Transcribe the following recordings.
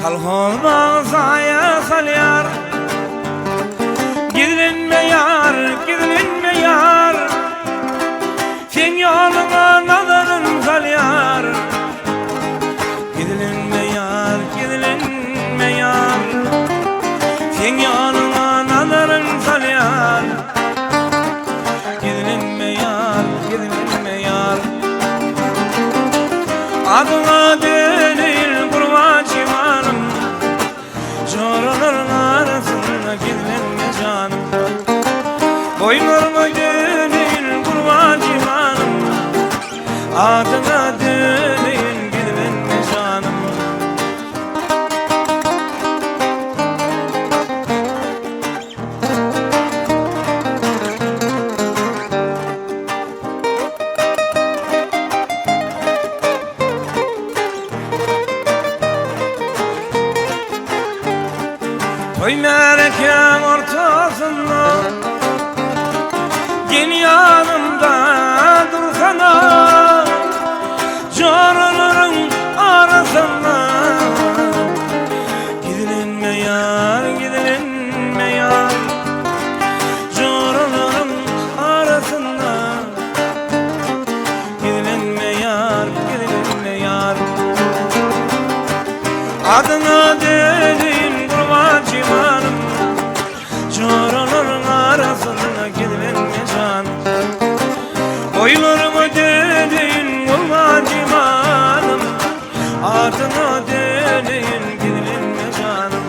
Kalkılmaz aya salyar, gidilinme yar, gidilinme yar. Sen yoluna nazarın salyar, gidilinme yar, gidilinme yar. Sen yoluna nazarın salyar, gidilinme yar, gidilinme yar. Adına değil kurban civanım, Çoraların arasında gidilinme canım. Boylarıma değil kurban civanım, adına değil gidilinme canım. Toy merekem ortasında, gel yanımda dursana. Canların arasında, gidilinme yar, gidilinme yar. Canların arasında, gidilinme yar, gidilinme yar. Adına delin kurban civanım, Çoraların arasında gidilinme canım. Boylarıma delin kurban civanım, adına delin gidilinme canım.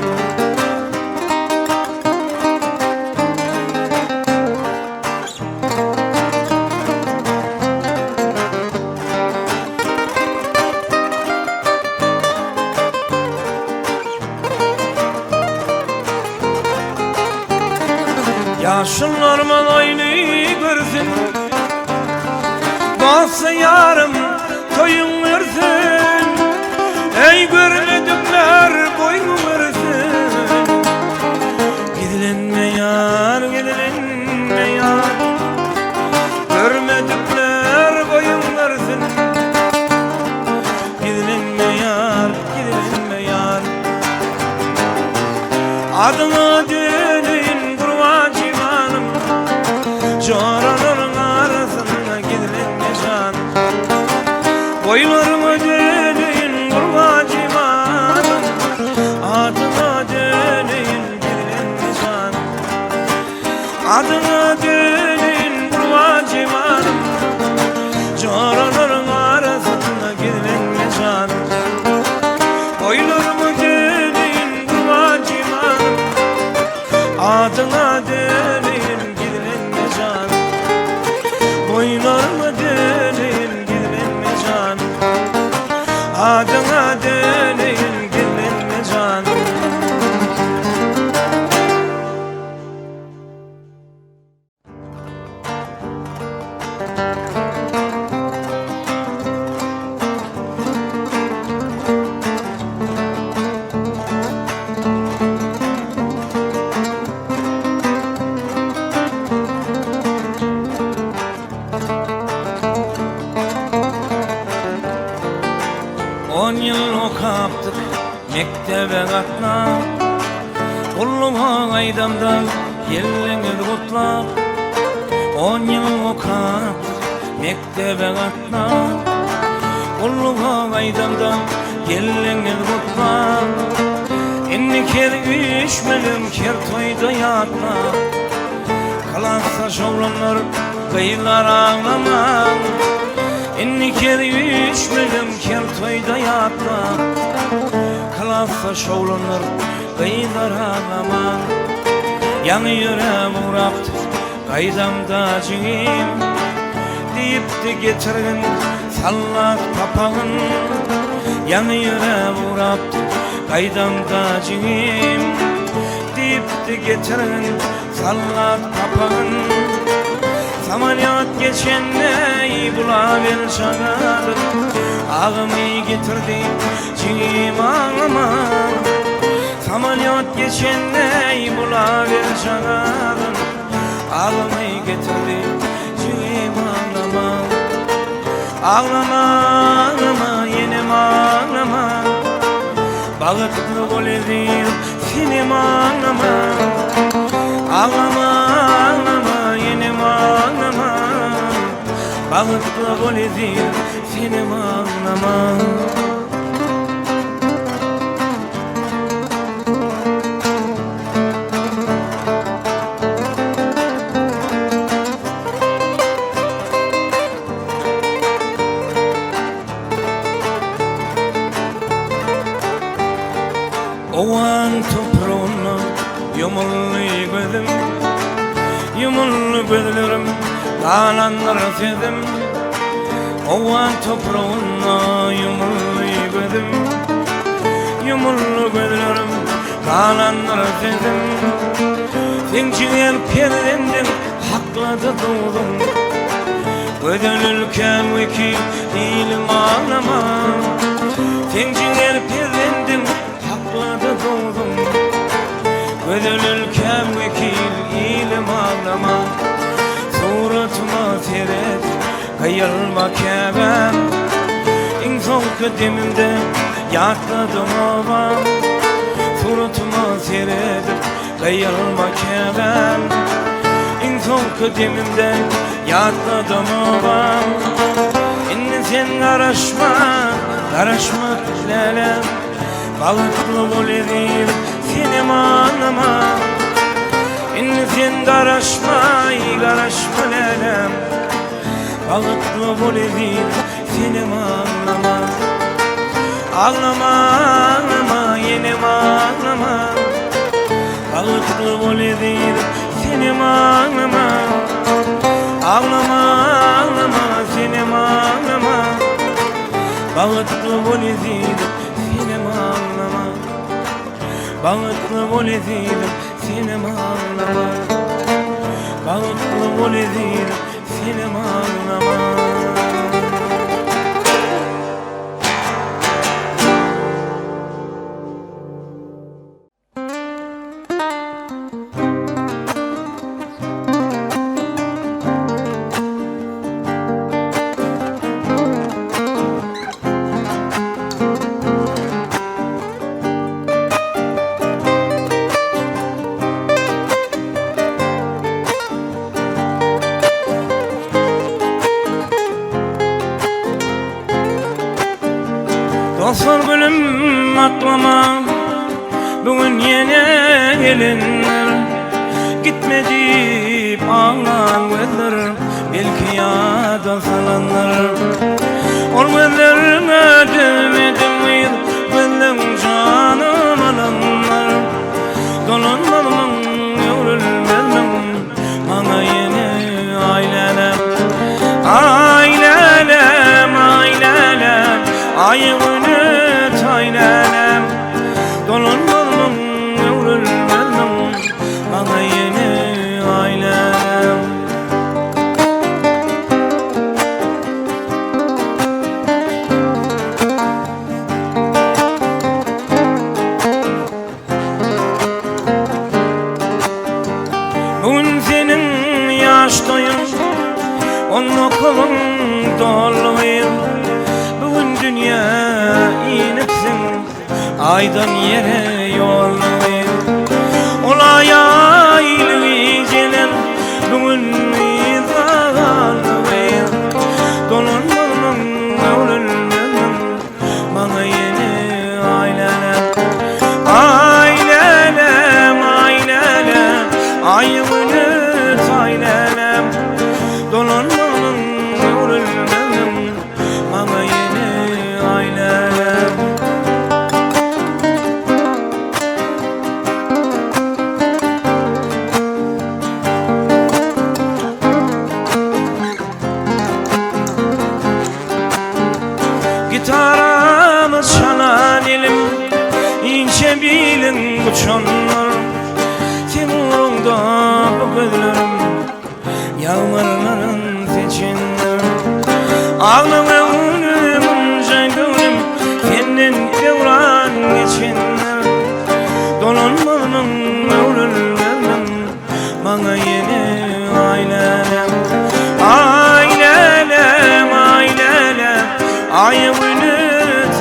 Yaşlılarımın aynı görsün, bassa yarım toyun versin. Ey görmedikler boyun versin. Gidilinme yar, gidilinme yar. Görmedikler boyun versin. Gidilinme yar, gidilinme yar. Adına delin kurban civanım, Çoraların arasında gidilinme canım. Boylarıma delin kurban civanım, adına delin gidilinme canım. Adına delin kurban civanım, Çoraların arasında gidilinme canım. Boylarıma delin kurban civanım, adına delin gidilinme canım. Boylarıma delin gidilinme canım, adına delin gidilinme canım. Okaptık mektebe katnap, Kulluma aydamdan yellenir kutlap. 10 yıl okaptık mektebe katnap, Kulluma aydamdan yellenir kutlap. Enni ker üçmelim ker toyda yatnap, Kalansa şovlanlar kıyılar ağlamak. Enni ker üçmelim ker toyda yatnap, Kalasa şovlanır kıyılar ağlamak. Yanı yüreğim uğraptı kaydamda cingim, deyip de getirin sallat papağın. Yanı yüreğim uğraptı kaydamda cingim, deyip de getirin sallat papağın. Samaniyat geçenneyi bulaver çağırdım, ağımı getirdi cingim ağlama. Samaniyat geçenneyi bulaver çağırdım, ağımı getirdi cingim ağlama. Ağlama ağlama yenim ağlama, Bağıtlı bol edil senim ağlama. Ağlama ağlama yenim ağlama. Bağıtlı bol edil senim ağlama. Ovan toprağına yumullu gözüm, yumullu gözlerim kalanlar sevdim. Ovan toprağına yumullu gözüm, yumullu gözlerim kalanlar sevdim. Sen ciğer perdenden hakladı doğdum. Ödülülken vekil değilim ağlama. Sen ciğer perdenden hakladı doğdum. Ödülülken vekil değilim ağlama. Suratıma seyret kayılma kebem. En son kıdemimde yakladım ovam. Suratıma seyret kayılma kebem. En son kıdemimde yakladım ovam. Şimdi sen karışma, karışma lelem. Balıklı bol edil senim ağlama. Şimdi sen karışma, karışma lelem. Balıklı bol edil senim ağlama. Ağlama ağlama yenim ağlama. Balıklı bol edil senim ağlama. Ağlama ağlama senim ağlama. Bağıtlı bol edil senim ağlama. Bağıtlı bol edil senim ağlama. Bağıtlı bol edil senim ağlama. Dostlar gülüm aklama, bugün yine gelinler. Gitme deyip ağlan gözler, belki yada salanlar. Ol gözlerime demedim bir, benden canım alanlar. Dolanmalımın yorulmazım, bana yine ailelem. Ailelem, ailelem, ayımını taylelem. Dolanmalımın yorulmazım, bana yine ailelem. Bugün senin yaştayım, onun okulun doluyum. Bugün dünya inipsin, aydan yere yolluyum. Olay aylı gelen, bugün izalıyım. Dolanmalımın yorulmazım, bana yeni ailelem. Ailelem, ailelem, ayımını taylelem. Dolanmalımın yorulmazım, bana yeni ailelem. Gitarımız çalan elim, ince bilin uçanlar. Timur'unda bu gözlerim, yağmurların seçinler. Ağlama önümünce gönlüm, senden devran geçinler. Dolanmalımın yorulmazım, bana yeni ailelem. Ailelem, ailelem, ayımını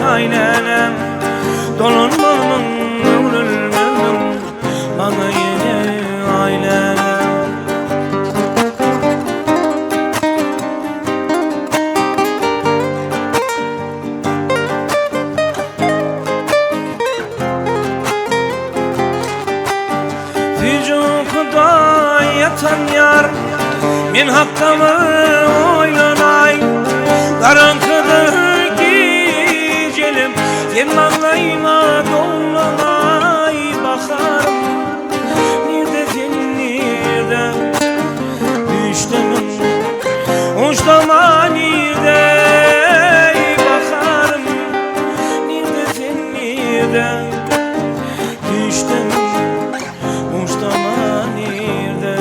taylelem. Dolanmalımın Men hakkımı oylanay, karanlıkta gecelim, sen mağlayma dolanay bakarım. Nerede sen nerede, düştümün uçtama nerede bakarım. Nerede sen nerede, düştümün uçtama nerede.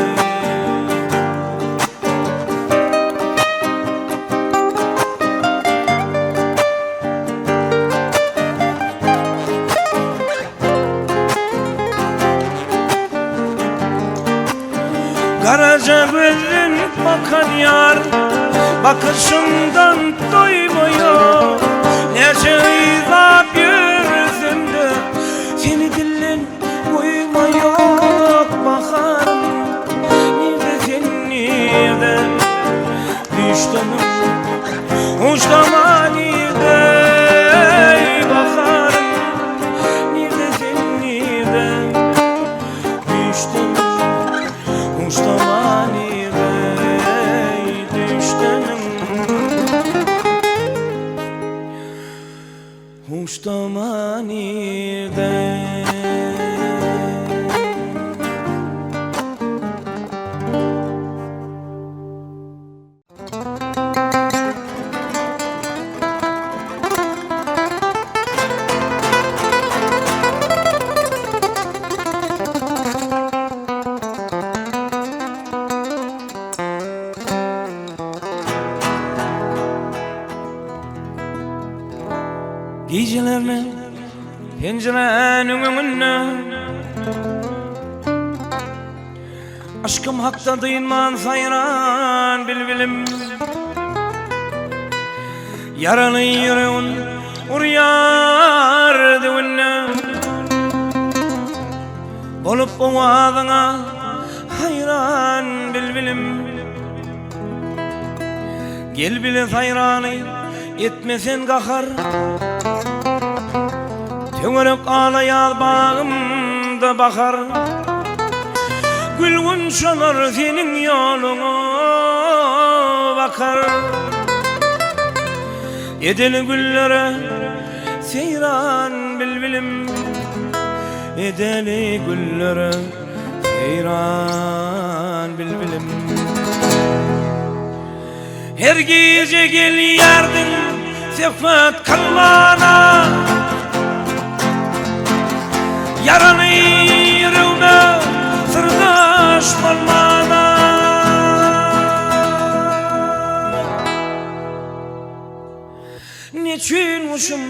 Karaca gözün bakan yar, bakışımdan doymuyor. Nece izap yüzümde, seni dillen uymuyor. Bakarım, nerede sen nerede, düştüm uçtama nerede. Bakarım, nerede sen nerede, düştüm uçtama nerede, düştüm uçtama nerede. Gecelerine pencerenin önüne, aşkım hakta duyman sayran bilbilim. Yaralı yüreğin uruyar düğünne, olup boğazına hayran bilbilim. Gel bile sayranı etmesen kahar, tüngürük ağlayal bağımda bakar. Gülgün çalar senin yoluna bakar. Edeli güllere seyran bilbilim, edeli güllere seyran bilbilim. Her gece gel yardım sefat kalmana, yaranı yüreğime sırdaş olmana. Niçin uşum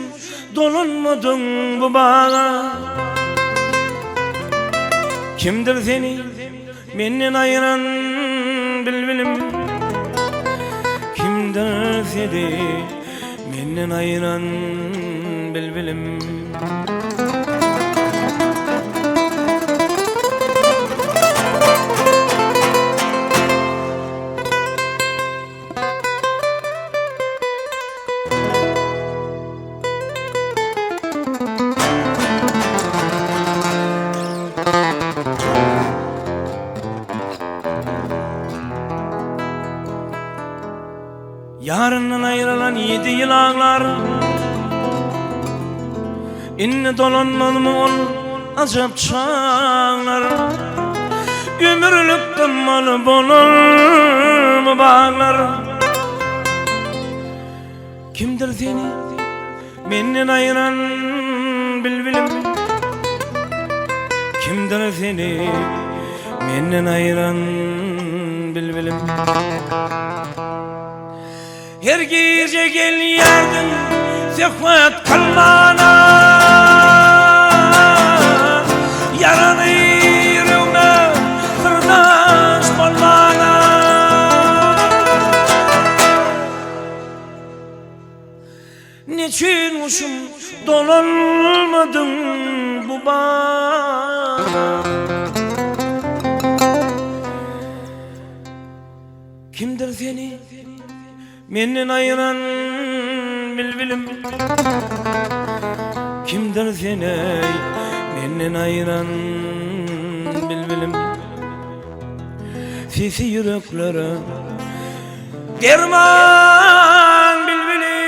dolanmadın bu bağa? Kimdir seni menden ayıran bilbilim? Kimdir seni menden ayıran bilbilim? Yarından ayrılan 7 yıl ağlar, İnne dolanmalı mı ol acap çağlar. Ömürlük kınmalı bulur mu bağlar? Kimdir seni menden ayıran bilbilim? Kimdir seni menden ayıran bilbilim? Her gece gel yardım sefat kalmana, yaranı yüreğime sırdaş olmana. Niçin uşum dolanmadın bu bağ? Kimdir seni menden ayıran bilbilim? Kimdir seni menden ayıran bilbilim? sesi yüreklere derman bilbili.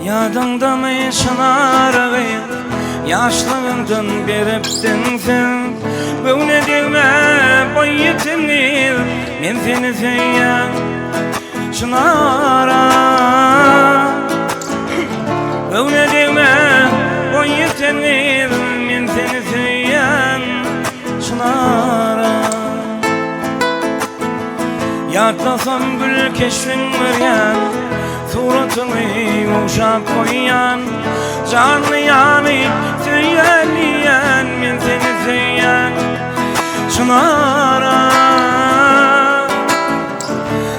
Yadında mı yaşanar ağayım, yaşlığından beriptin sen. Böyle deme boy yetimliğim, men seni seyen çınara. Böyle deme boy yetimliğim, men seni seyen çınara. Yatlasam gül keşfin müryan, suratını yumuşak koyan, canlı yani söyleyen, men seni söyleyen çınara.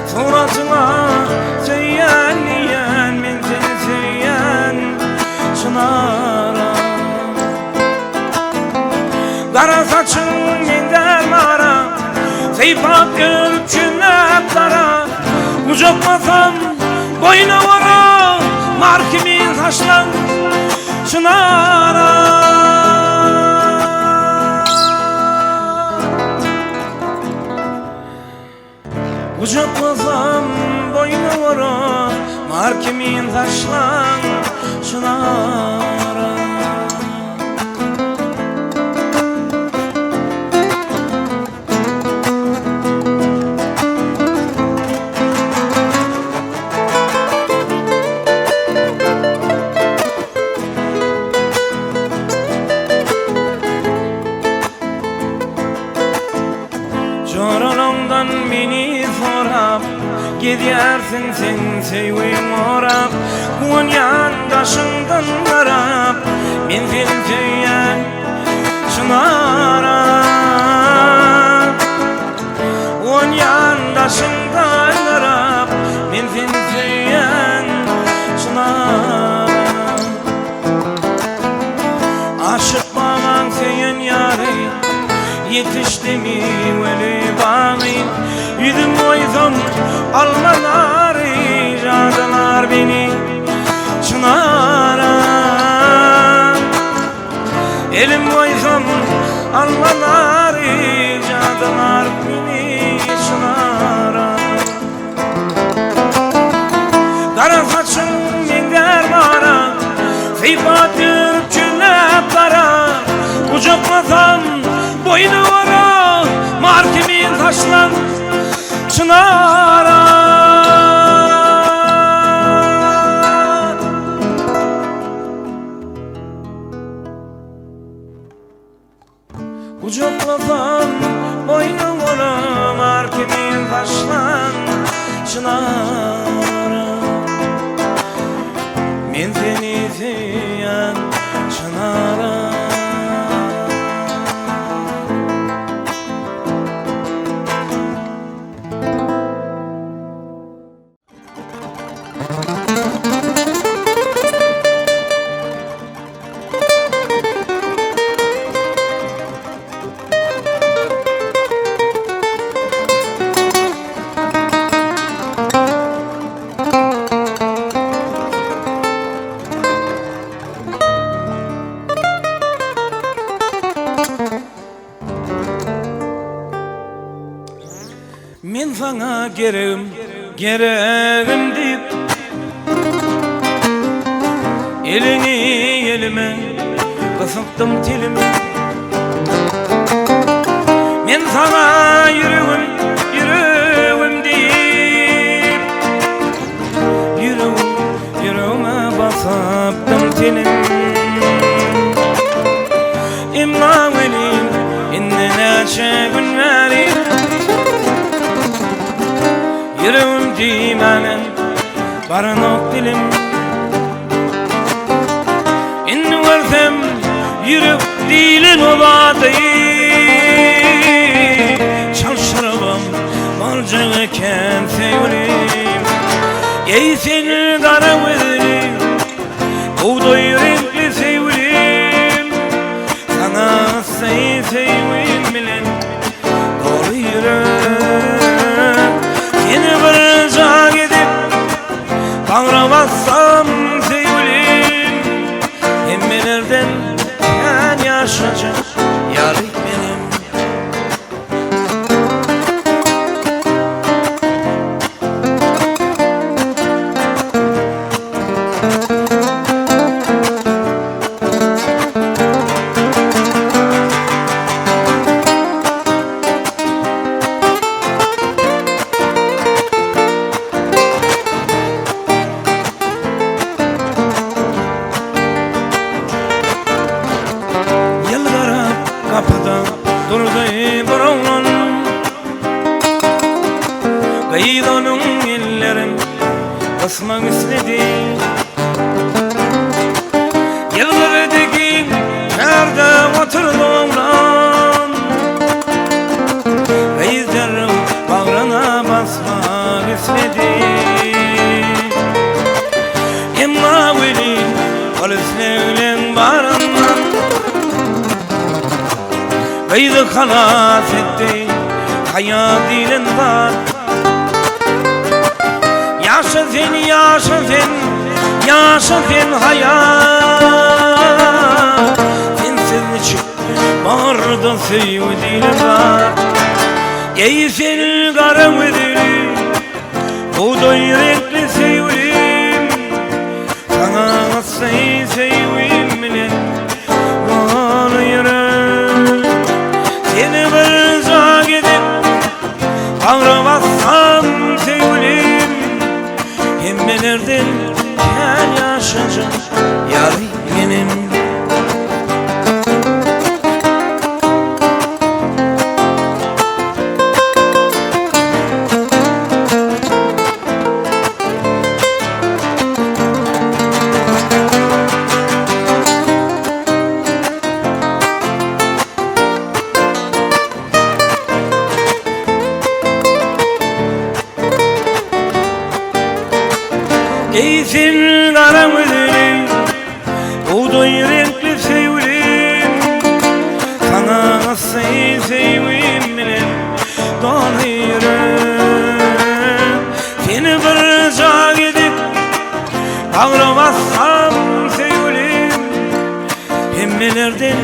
Suratıma söyleyen, men seni söyleyen çınara. Kara saçın mender mara, seyfat görçünler kara. Kucakmasam boyuna vara, markimin taşlan çınara. Kucaklasam boyuna vara, markimin taşlan çınara. Çoralımdan beni sorap, gidersin sen sevim orap. Kuan yandaşından garap, men seni söyleyen çınara. Kuan yandaşından garap, men seni söyleyen çınara. Aşık bağlan seyen yarı, yetişti mi veli bağlayın. Yüzüm boyzum almaları, cadılar beni çınara. Elim boyzum almaları, cadılar beni çınara. Kara saçın mender mara, seyfatır çülep kara. Kucaklasam boynu vara, markimin taşlan çınara. Kucaklasam boynu vara, markimin taşlan çınara. Men seni seyen çınara. Men sana gereğim, gereğim deyip elini elime kısıttım tilimi. Men sana yüreğim, yüreğim deyip yüreğime basıttım tilimi. İmna velim, innene şegün verim. Yüreğim dimenen barınok dilim. İnni versem yürek dilin oladı. Çalışırım malca eken renkli sevgilim, sana sevgilim bilen dolu yürek. Seni bir can edip bağıramazsam sevgilim, emmelerden ben yaşayacak yarım benim. Kapıda durdu bir oğlan, kaydı onun ellerim basmak istedi. Yıllardaki nerede oturdu oğlan, kayızlarım bağrına basmak istedi. Emma veli polislerle bağrından kaydı kanat etti hayat dilinde. Yaşa sen, yaşa sen, yaşa sen hayat. Sensiz için bağırdı sevdiğimde. Ey sen karım edilir, buğday renkli sevgilim, sana sevgilim bilen dolu yürek. Seni bir can edip bağıramazsam sevgilim, emmelerden ben yaşayacak yarım benim. Ey sen karam edilir, buğday renkli sevgilim, sana sevgilim bilen dolu yürek. Seni bir can edip bağıramazsam sevgilim, emmelerden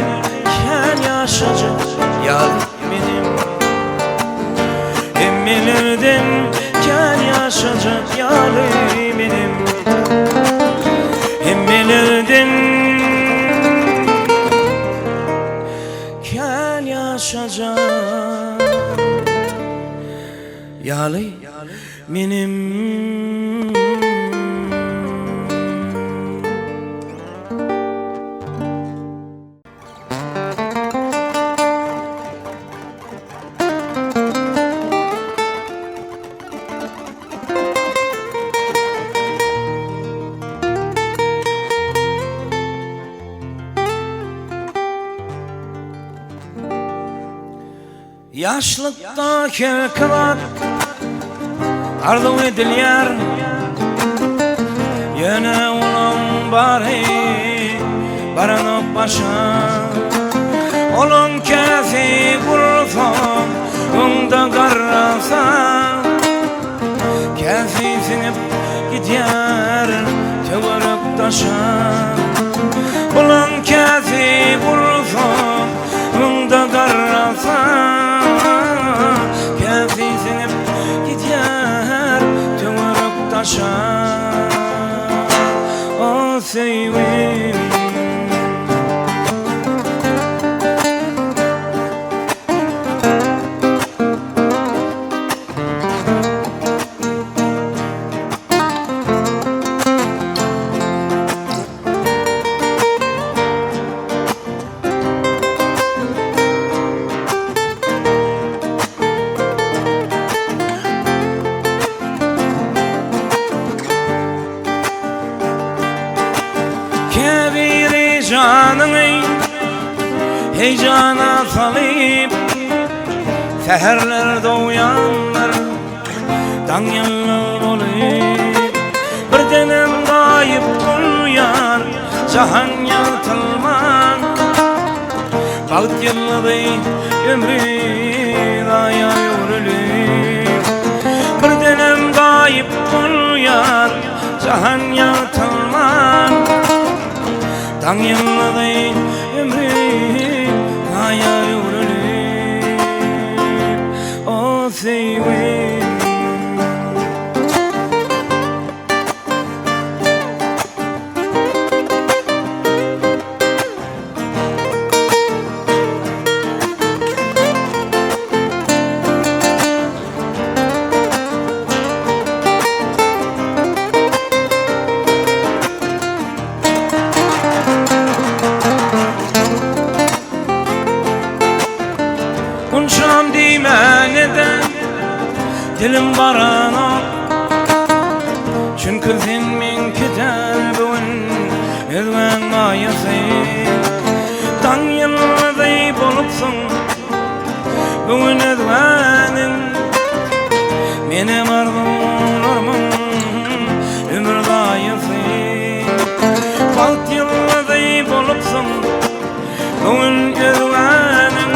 ben yaşayacak yarım benim. Emmelerden ben yaşayacak yarım benim. Emmelerden ben yaşayacak yarım benim. Yaşlıkta kerkalar arzu edilir, yine olan bari barınıp başa. Olan kesi vursa, onda kararsa, kesi sinip gider tövürüp taşa. Olan kesi vursa, onda kararsa, kesi sinip gider tövürüp taşa. O sevgilim, kebiri canını heyecana salıp, seherlerde uyanlar danyalı olup, bir denem kayıp uyar cahan yaratılman Bağıt yılladı ömrü daya yürülür Bir denem gayip oluyor cahan yaratılman Dan yılladı ömrü daya yürülür O sevim Konuşam diyme neden dilim baranok Çünkü sen min gider bugün Özven mayası Dan yıllıday bolupsun Bugün özvenin Benim arzumlarımın ömür dayısı Balt yıllıday bolupsun Bugün özvenin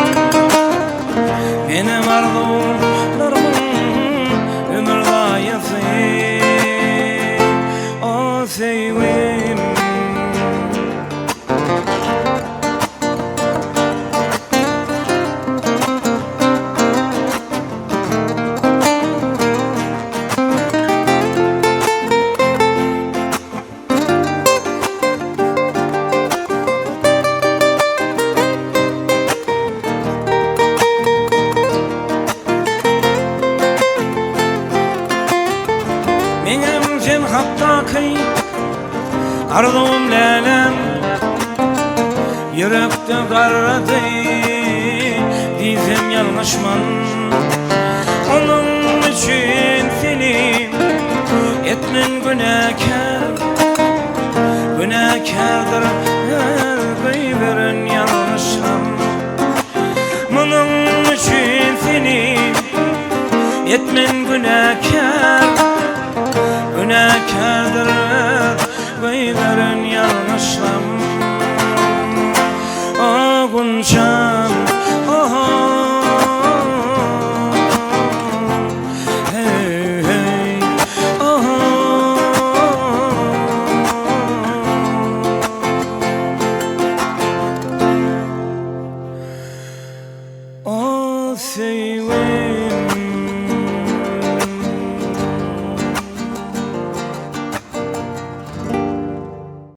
Benim arzularımın ömür gayesi O sevim Benim sen hattaki arzum lelem Yürekte karradı dizim yanlışman Onun için seni etmen günahkar Günahkardır gıyberin yanlışam Onun için seni etmen günahkar Günahkardır gıyberin yanlışlam O gunçam hey hey O sevim